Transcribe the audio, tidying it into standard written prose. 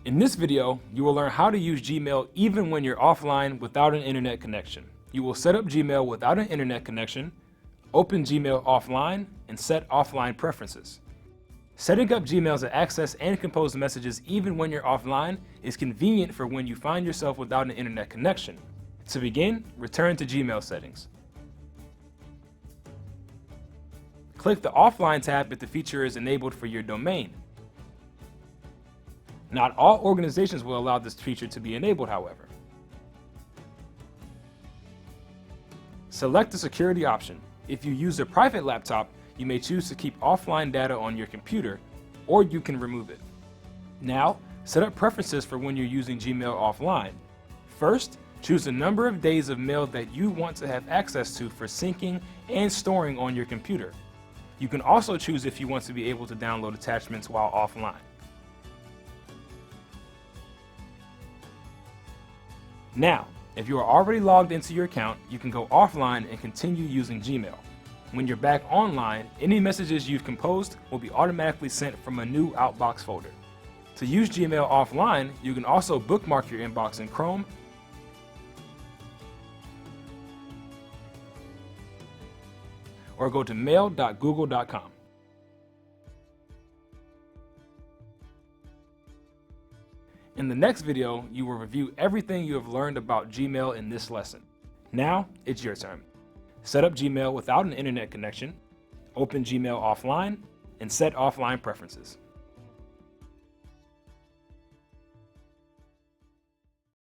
In this video, you will learn how to use Gmail even when you're offline without an internet connection. You will set up Gmail without an internet connection, open Gmail offline, and set offline preferences. Setting up Gmail to access and compose messages even when you're offline is convenient for when you find yourself without an internet connection. To begin, return to Gmail settings. Click the Offline tab if the feature is enabled for your domain. Not all organizations will allow this feature to be enabled, however. Select the security option. If you use a private laptop, you may choose to keep offline data on your computer, or you can remove it. Now, set up preferences for when you're using Gmail offline. First, choose the number of days of mail that you want to have access to for syncing and storing on your computer. You can also choose if you want to be able to download attachments while offline. Now, if you are already logged into your account, you can go offline and continue using Gmail. When you're back online, any messages you've composed will be automatically sent from a new Outbox folder. To use Gmail offline, you can also bookmark your inbox in Chrome or go to mail.google.com. In the next video, you will review everything you have learned about Gmail in this lesson. Now, it's your turn. Set up Gmail without an internet connection, open Gmail offline, and set offline preferences.